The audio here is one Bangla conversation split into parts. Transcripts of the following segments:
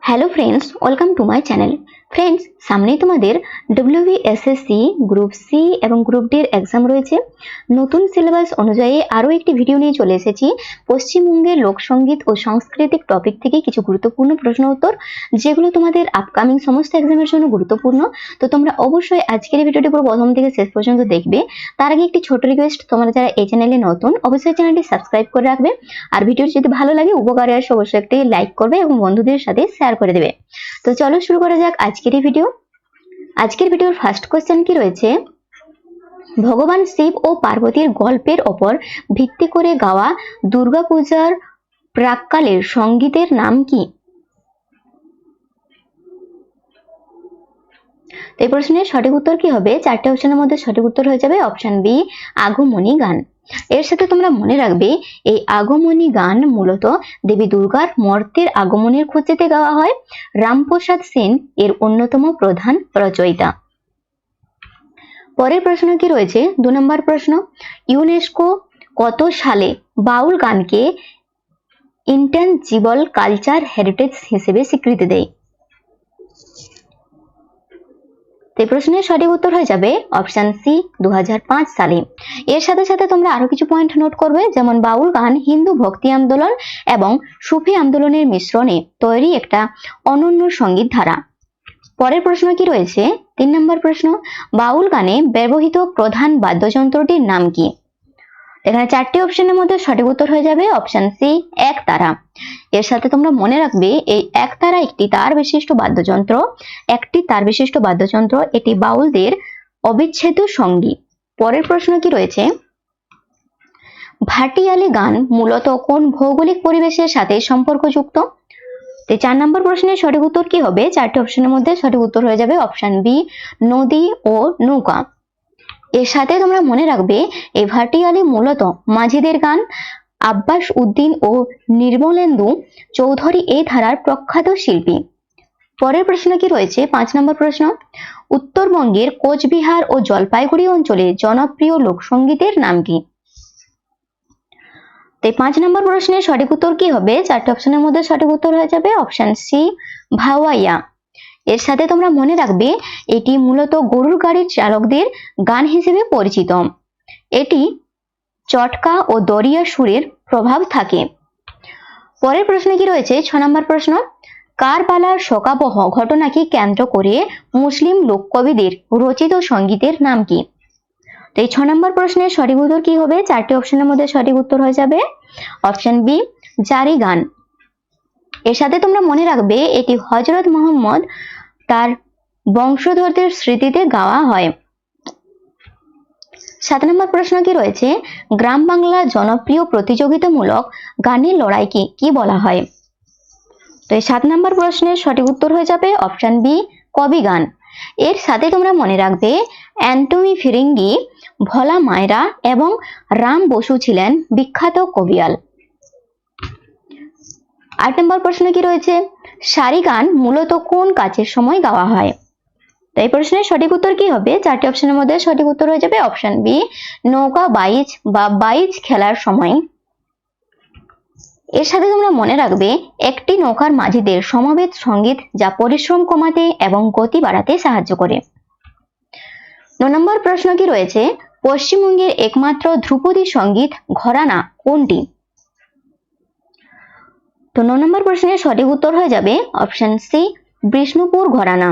Hello friends, welcome to my channel. Friends, সামনেই তোমাদের WBSSC গ্রুপ সি এবং গ্রুপ ডি এর এক্সাম রয়েছে। নতুন সিলেবাস অনুযায়ী আরও একটি ভিডিও নিয়ে চলে এসেছি। পশ্চিমবঙ্গের লোকসঙ্গীত ও সাংস্কৃতিক টপিক থেকে কিছু গুরুত্বপূর্ণ প্রশ্ন উত্তর, যেগুলো তোমাদের আপকামিং সমস্ত এক্সামের জন্য গুরুত্বপূর্ণ। তো তোমরা অবশ্যই আজকের এই ভিডিওটি পুরো প্রথম থেকে শেষ পর্যন্ত দেখবে। তার আগে একটি ছোট রিকোয়েস্ট, তোমরা যারা এই চ্যানেলে নতুন অবশ্যই চ্যানেলটি সাবস্ক্রাইব করে রাখবে। আর ভিডিওটি যদি ভালো লাগে, উপকারে আসে, অবশ্যই একটি লাইক করবে এবং বন্ধুদের সাথে শেয়ার করে দেবে। তো চলো শুরু করা যাক আজকের এই ভিডিও। আজকের ভিডিওর ফার্স্ট কোশ্চেন কি রয়েছে, ভগবান শিব ও পার্বতীর গল্পের ওপর ভিত্তি করে গাওয়া দুর্গাপূজার প্রাককালের সঙ্গীতের নাম কি? এই প্রশ্নের সঠিক উত্তর কি হবে? চারটে অপশনের মধ্যে সঠিক উত্তর হয়ে যাবে অপশন বি, আগমনী গান। এর সাথে তোমরা মনে রাখবে, এই আগমনী গান মূলত দেবী দুর্গার মর্তের আগমনের খুঁজতে গাওয়া হয়। রামপ্রসাদ সেন এর অন্যতম প্রধান রচয়িতা। পরের প্রশ্ন কি রয়েছে, 2 নম্বর প্রশ্ন, ইউনেস্কো কত সালে বাউল গানকে ইনট্যাঞ্জিবল কালচার হেরিটেজ হিসেবে স্বীকৃতি দেয়? এই প্রশ্নের সঠিক উত্তর হয়ে যাবে অপশন সি, 2005 সালে। এর সাথে সাথে তোমরা আরো কিছু পয়েন্ট নোট করবে, যেমন বাউল গান হিন্দু ভক্তি আন্দোলন এবং সুফি আন্দোলনের মিশ্রণে তৈরি একটা অনন্য সঙ্গীত ধারা। পরের প্রশ্ন কি রয়েছে, 3 নম্বর প্রশ্ন, বাউল গানে ব্যবহৃত প্রধান বাদ্যযন্ত্রটির নাম কি? এখানে চারটি অপশনের মধ্যে সঠিক উত্তর হয়ে যাবে অপশন সি, একতারা। এর সাথে তোমরা মনে রাখবে, এই একতারা একটি তার বিশিষ্ট বাদ্যযন্ত্র, এটি বাউলদের অবিচ্ছেদ্য সঙ্গী। পরের প্রশ্ন কি রয়েছে, ভাটিয়ালি গান মূলত কোন ভৌগোলিক পরিবেশের সাথে সম্পর্কযুক্ত? 4 নম্বর প্রশ্নের সঠিক উত্তর কি হবে? চারটি অপশনের মধ্যে সঠিক উত্তর হয়ে যাবে অপশন বি, নদী ও নৌকা। এর সাথে তোমরা মনে রাখবে, এই ভাটিয়ালি মূলত মাঝিদের গান। আব্বাস উদ্দিন ও নির্মলেন্দু চৌধুরী এই ধারার প্রখ্যাত শিল্পী। পরের প্রশ্ন কি রয়েছে, 5 নম্বর প্রশ্ন, উত্তরবঙ্গের কোচবিহার ও জলপাইগুড়ি অঞ্চলে জনপ্রিয় লোকসঙ্গীতের নাম কি? 5 নম্বর প্রশ্নের সঠিক উত্তর কি হবে? চারটি অপশনের মধ্যে সঠিক উত্তর হয়ে যাবে অপশন সি, ভাওয়াইয়া। এর সাথে তোমরা মনে রাখবে, এটি মূলত গরুর গাড়ির চালকদের গান হিসেবে পরিচিত। এটি চটকা ও দরিয়া সুরের প্রভাব থাকে। পরের প্রশ্নে কি রয়েছে, 6 নম্বর প্রশ্ন, কারবালার শোকাবহ ঘটনাকে কেন্দ্র করে মুসলিম লোককবিদের রচিত সঙ্গীতের নাম কি? তো এই 6 নম্বর প্রশ্নের সঠিক উত্তর কি হবে? চারটি অপশনের মধ্যে সঠিক উত্তর হয়ে যাবে অপশন বি, জারি গান। এর সাথে তোমরা মনে রাখবে, এটি হযরত মুহাম্মদ তার বংশধরদের স্মৃতিতে গাওয়া হয়। 7 নম্বর প্রশ্ন কি রয়েছে, গ্রাম বাংলা জনপ্রিয় প্রতিযোগিতামূলক গানের লড়াইকে কি বলা হয়? তো এই 7 নম্বর প্রশ্নের সঠিক উত্তর হয়ে যাবে অপশন বি, কবি গান। এর সাথে তোমরা মনে রাখবে, অ্যান্টনি ফিরিঙ্গি, ভোলা মায়রা এবং রাম বসু ছিলেন বিখ্যাত কবিয়াল। 8 নম্বর প্রশ্ন কি রয়েছে, সারি গান মূলত কোন কাজের সময় গাওয়া হয়? তো এই প্রশ্নের সঠিক উত্তর কি হবে? চারটি অপশনের মধ্যে সঠিক উত্তর হয়ে যাবে অপশন বি, নৌকা বাইচ বা বাইচ খেলার সময়। এর সাথে তোমরা মনে রাখবে, একটি নৌকার মাঝিদের সমবেত সঙ্গীত, যা পরিশ্রম কমাতে এবং গতি বাড়াতে সাহায্য করে। 9 নম্বর প্রশ্ন কি রয়েছে, পশ্চিমবঙ্গের একমাত্র ধ্রুপদী সঙ্গীত ঘরানা কোনটি? তো 9 নম্বর প্রশ্নের সঠিক উত্তর হয়ে যাবে অপশন সি, বিষ্ণুপুর ঘরানা।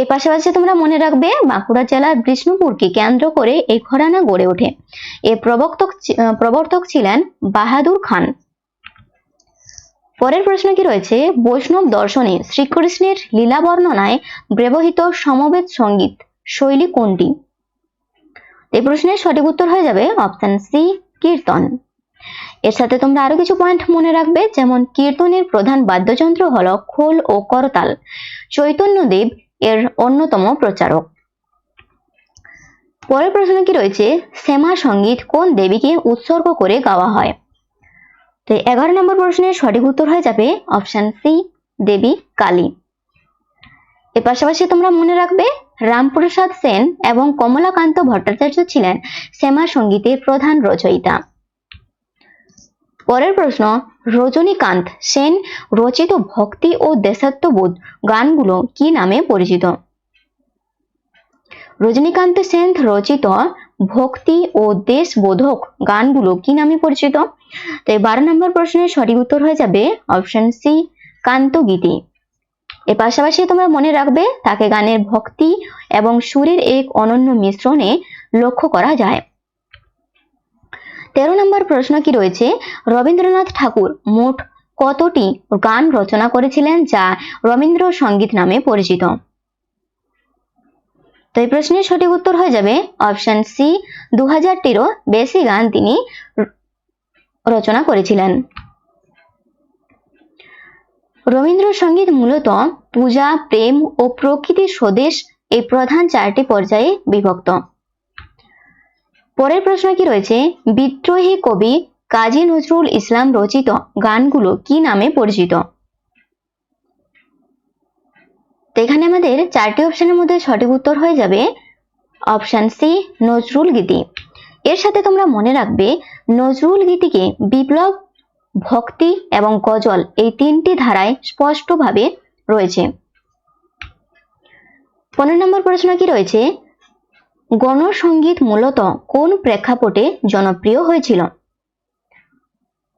এর পাশাপাশি তোমরা মনে রাখবে, বাঁকুড়া জেলার বিষ্ণুপুরকে কেন্দ্র করে এই ঘরানা গড়ে ওঠে। এর প্রবর্তক ছিলেন বাহাদুর খান। পরের প্রশ্ন কি রয়েছে, বৈষ্ণব দর্শনে শ্রীকৃষ্ণের লীলা বর্ণনায় ব্যবহৃত সমবেত সঙ্গীত শৈলী কোনটি? এই প্রশ্নের সঠিক উত্তর হয়ে যাবে অপশন সি, কীর্তন। এর সাথে তোমরা আরো কিছু পয়েন্ট মনে রাখবে, যেমন কীর্তনের প্রধান বাদ্যযন্ত্র হলো খোল ও করতাল। চৈতন্যদেব এর অন্যতম প্রচারক। পরের প্রশ্ন কি রয়েছে, শ্যামা সঙ্গীত কোন দেবীকে উৎসর্গ করে গাওয়া হয়? তো 11 নম্বর প্রশ্নের সঠিক উত্তর হয়ে যাবে অপশন সি, দেবী কালী। এর পাশাপাশি তোমরা মনে রাখবে, রামপ্রসাদ সেন এবং কমলাকান্ত ভট্টাচার্য ছিলেন শ্যামা সঙ্গীতের প্রধান রচয়িতা। পরের প্রশ্ন, রজনীকান্ত সেন রচিত ভক্তি ও দেশাত্মবোধ গানগুলো কি নামে পরিচিত? রজনীকান্ত সেন রচিত ভক্তি ও দেশবোধক গানগুলো কি নামে পরিচিত? তো 12 নম্বর প্রশ্নের সঠিক উত্তর হয়ে যাবে অপশন সি, কান্তগীতি। এর পাশাপাশি তোমরা মনে রাখবে তাকে গানের ভক্তি এবং সুরের এক অনন্য মিশ্রণে লক্ষ্য করা যায়। 13 নম্বর প্রশ্ন কি রয়েছে, রবীন্দ্রনাথ ঠাকুর মোট কতটি গান রচনা করেছিলেন যা রবীন্দ্রসঙ্গীত নামে পরিচিত? তো এই প্রশ্নের সঠিক উত্তর হয়ে যাবে অপশন সি, 2000টিরও বেশি গান তিনি রচনা করেছিলেন। রবীন্দ্রসঙ্গীত মূলত পূজা, প্রেম ও প্রকৃতির স্বদেশ এই প্রধান 4টি পর্যায়ে বিভক্ত। পরের প্রশ্ন কি রয়েছে, বিদ্রোহী কবি কাজী নজরুল ইসলাম রচিত গানগুলো কি নামে পরিচিত? তো এখানে আমাদের 4টি অপশনের মধ্যে সঠিক উত্তর হয়ে যাবে অপশন সি, নজরুল গীতি। এর সাথে তোমরা মনে রাখবে নজরুল গীতিকে বিপ্লব, ভক্তি এবং গজল এই 3টি ধারায় স্পষ্টভাবে রয়েছে। 15 নম্বর প্রশ্ন কি রয়েছে, গণসঙ্গীত মূলত কোন প্রেক্ষাপটে জনপ্রিয় হয়েছিল?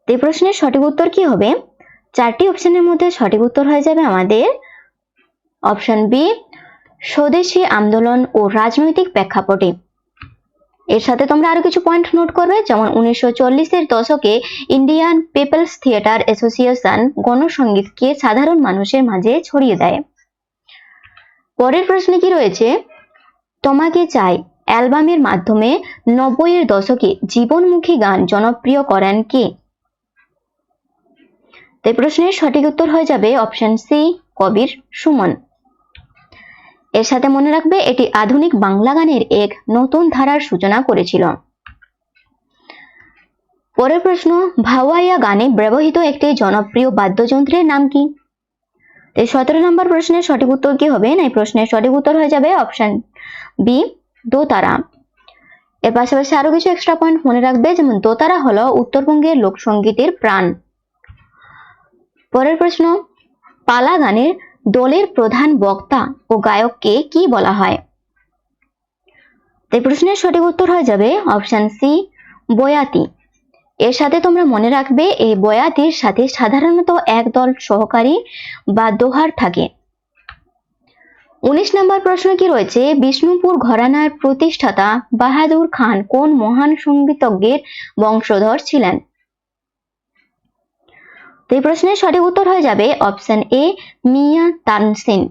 এই প্রশ্নের সঠিক উত্তর কি হবে? 4টি অপশনের মধ্যে সঠিক উত্তর হয়ে যাবে আমাদের অপশন বি, স্বদেশী আন্দোলন ও রাজনৈতিক প্রেক্ষাপটে। এর সাথে তোমরা আরো কিছু পয়েন্ট নোট করবে, যেমন 1940-এর দশকে ইন্ডিয়ান পিপলস থিয়েটার অ্যাসোসিয়েশন গণসঙ্গীতকে সাধারণ মানুষের মাঝে ছড়িয়ে দেয়। পরের প্রশ্নে কি রয়েছে, তোমাকে চাই অ্যালবামের মাধ্যমে 90-এর দশকে জীবনমুখী গান জনপ্রিয় করেন কে? এই প্রশ্নের সঠিক উত্তর হয়ে যাবে অপশন সি, কবির সুমন। এর সাথে মনে রাখবে এটি আধুনিক বাংলা গানের এক নতুন ধারার সূচনা করেছিল। পরের প্রশ্ন, ভাওয়াইয়া গানে ব্যবহৃত একটি জনপ্রিয় বাদ্যযন্ত্রের নাম কি? 17 নম্বর প্রশ্নের সঠিক উত্তর কি হবে? না, এই প্রশ্নের সঠিক উত্তর হয়ে যাবে অপশন বি, দোতারা। এর পাশাপাশি আরো কিছু এক্সট্রা পয়েন্ট মনে রাখবে, যেমন দোতারা হলো উত্তরবঙ্গের লোকসঙ্গীতের প্রাণ। পরের প্রশ্ন, পালা গানের দলের প্রধান বক্তা ও গায়ককে কি বলা হয়? এই প্রশ্নের সঠিক উত্তর হয়ে যাবে অপশন সি, বয়াতি। এর সাথে তোমরা মনে রাখবে এই বয়াতির সাথে সাধারণত একদল সহকারী বা দোহার থাকে। 19 নম্বর প্রশ্ন কি রয়েছে, বিষ্ণুপুর ঘরানার প্রতিষ্ঠাতা বাহাদুর খান কোন মহান সঙ্গীতজ্ঞের বংশধর ছিলেন? এই প্রশ্নের সঠিক উত্তর হয়ে যাবে অপশন এ, মিয়া তানসেন।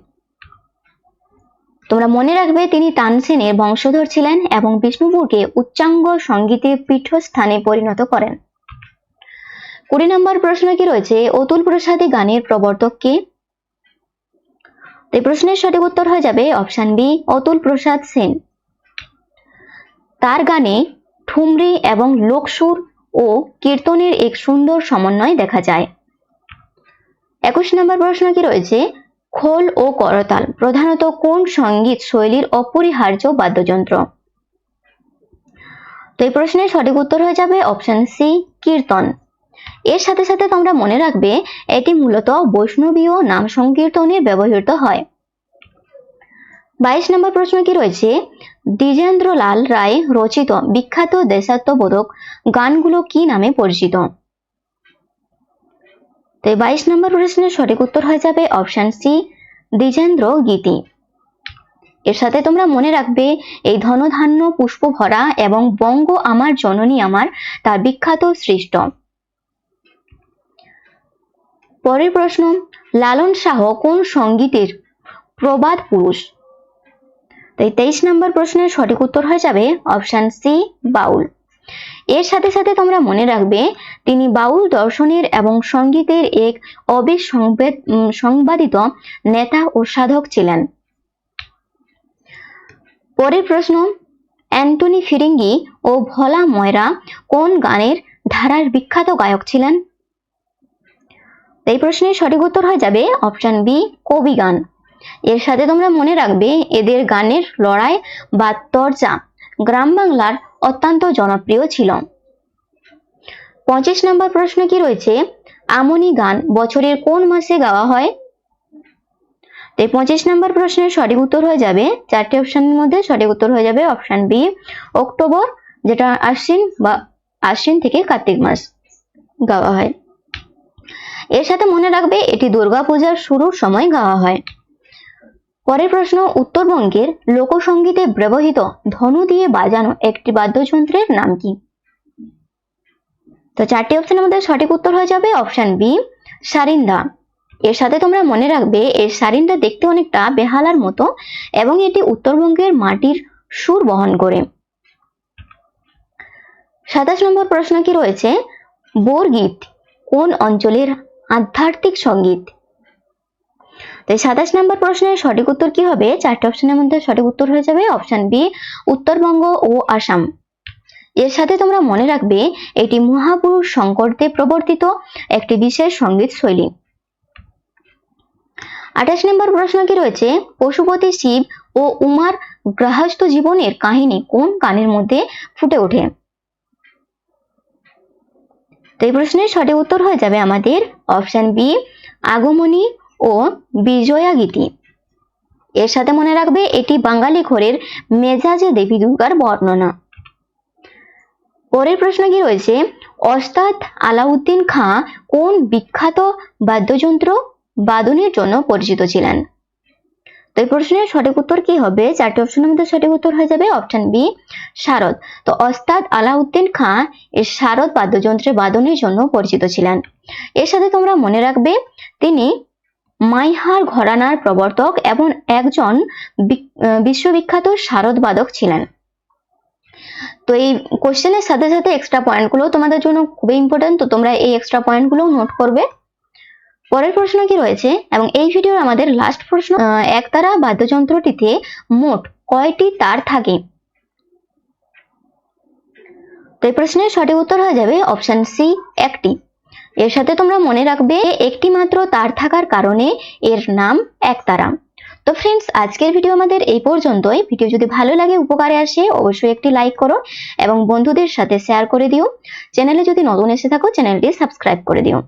তোমরা মনে রাখবে তিনি তানসেনের বংশধর ছিলেন এবং বিষ্ণুপুরকে উচ্চাঙ্গ সঙ্গীতের পীঠস্থানে পরিণত করেন। 20 নম্বর প্রশ্ন কি রয়েছে, অতুল প্রসাদী গানের প্রবর্তক কে? এই প্রশ্নের সঠিক উত্তর হয়ে যাবে অপশন বি, অতুল প্রসাদ সেন। তার গানে ঠুমরি এবং লোকসুর ও কীর্তনের এক সুন্দর সমন্বয় দেখা যায়। 21 নম্বর প্রশ্ন কি রয়েছে, খোল ও করতাল প্রধানত কোন সঙ্গীত শৈলীর অপরিহার্য বাদ্যযন্ত্র? তো এই প্রশ্নের সঠিক উত্তর হয়ে যাবে অপশন সি, কীর্তন। এর সাথে সাথে তোমরা মনে রাখবে এটি মূলত বৈষ্ণবীয় নাম সংকীর্তনে ব্যবহৃত হয়। 22 নম্বর প্রশ্ন কি রয়েছে, দ্বিজেন্দ্রলাল রায় রচিত বিখ্যাত দেশাত্মবোধক গানগুলো কি নামে পরিচিত? তো 22 নম্বর প্রশ্নের সঠিক উত্তর হয়ে যাবে অপশন সি, দ্বিজেন্দ্র গীতি। এর সাথে তোমরা মনে রাখবে এই ধনধান্য পুষ্প ভরা এবং বঙ্গ আমার জননী আমার তার বিখ্যাত সৃষ্ট। পরের প্রশ্ন, লালন শাহ কোন সঙ্গীতের প্রবাদ পুরুষ? তো 23 নম্বর প্রশ্নের সঠিক উত্তর হয়ে যাবে অপশন সি, বাউল। এর সাথে সাথে তোমরা মনে রাখবে তিনি বাউল দর্শনের এবং সঙ্গীতের এক অবিসংবাদিত নেতা ও সাধক ছিলেন। পরের প্রশ্ন, অ্যান্টনি ফিরিঙ্গি ও ভোলা ময়রা কোন গানের ধারার বিখ্যাত গায়ক ছিলেন? এই প্রশ্নের সঠিক উত্তর হয়ে যাবে অপশন বি, কবি গান। এর সাথে তোমরা মনে রাখবে এদের গানের লড়াই বা তরজা গ্রাম বাংলার অত্যন্ত জনপ্রিয় ছিল। 25 নম্বর প্রশ্ন কি রয়েছে, আমনি গান বছরের কোন মাসে গাওয়া হয়? তো 25 নম্বর প্রশ্নের সঠিক উত্তর হয়ে যাবে, চারটি অপশনের মধ্যে সঠিক উত্তর হয়ে যাবে অপশন বি, অক্টোবর, যেটা আশ্বিন থেকে কার্তিক মাস গাওয়া হয়। এর সাথে মনে রাখবে এটি দুর্গাপূজার শুরুর সময় গাওয়া হয়। পরের প্রশ্ন, উত্তরবঙ্গের লোকসঙ্গীতে ব্যবহৃত ধনু দিয়ে বাজানো একটি বাদ্যযন্ত্রের নাম কি? তো চারটি অপশনের মধ্যে সঠিক উত্তর হয়ে যাবে অপশন বি, সারিন্দা। এর সাথে তোমরা মনে রাখবে এর সারিন্দা দেখতে অনেকটা বেহালার মতো এবং এটি উত্তরবঙ্গের মাটির সুর বহন করে। 27 নম্বর প্রশ্ন কি রয়েছে, বরগীত কোন অঞ্চলের আধ্যাত্মিক সঙ্গীত? তো 27 নম্বর প্রশ্নের সঠিক উত্তর কি হবে, চারটি অপশনের মধ্যে সঠিক উত্তর হয়ে যাবে অপশন বি, উত্তরবঙ্গ ও আসাম। এর সাথে তোমরা মনে রাখবে এটি মহাপুরুষ শঙ্করদেব প্রবর্তিত একটি বিশেষ সঙ্গীত শৈলী। 28 নম্বর প্রশ্ন কি রয়েছে, পশুপতি শিব ও উমার গৃহস্থ জীবনের কাহিনী কোন গানের মধ্যে ফুটে ওঠে? তো এই প্রশ্নের সঠিক উত্তর হয়ে যাবে আমাদের অপশন বি, আগমনী ও বিজয়া গীতি। এর সাথে মনে রাখবে এটি বাঙালি ঘরের মেজাজে দেবী দুর্গার বর্ণনা। পরের প্রশ্ন কি রয়েছে, ওস্তাদ আলাউদ্দিন খাঁ কোন বিখ্যাত বাদ্যযন্ত্র বাদনের জন্য পরিচিত ছিলেন? তো এই প্রশ্নের সঠিক উত্তর কি হবে, চারটি অপশনের মধ্যে সঠিক উত্তর হয়ে যাবে অপশন বি, শারদ। তো ওস্তাদ আলাউদ্দিন খাঁ এর শারদ বাদ্যযন্ত্রের বাদনের জন্য পরিচিত ছিলেন। এর সাথে তোমরা মনে রাখবে তিনি মাইহার ঘরানার প্রবর্তক এবং একজন বিশ্ববিখ্যাত শারদ বাদক ছিলেন। তো এই কোশ্চেনের সাথে সাথে এক্সট্রা পয়েন্টগুলো তোমাদের জন্য খুবই ইম্পর্টেন্ট, তো তোমরা এই এক্সট্রা পয়েন্টগুলো নোট করবে। পরের প্রশ্ন কি রয়েছে, এবং এই ভিডিওর আমাদের লাস্ট প্রশ্ন, একতারা বাদ্যযন্ত্রটিতে মোট কয়টি তার থাকে? তো এই প্রশ্নের সঠিক উত্তর হয়ে যাবে অপশন সি, একটি। এর সাথে তোমরা মনে রাখবে একটি মাত্র তার থাকার কারণে এর নাম একতারা। তো ফ্রেন্ডস, আজকের ভিডিও আমাদের এই পর্যন্তই। ভিডিও যদি ভালো লাগে, উপকারে আসে, অবশ্যই একটি লাইক করো এবং বন্ধুদের সাথে শেয়ার করে দিও। চ্যানেলে যদি নতুন এসে থাকো চ্যানেলটি সাবস্ক্রাইব করে দিও।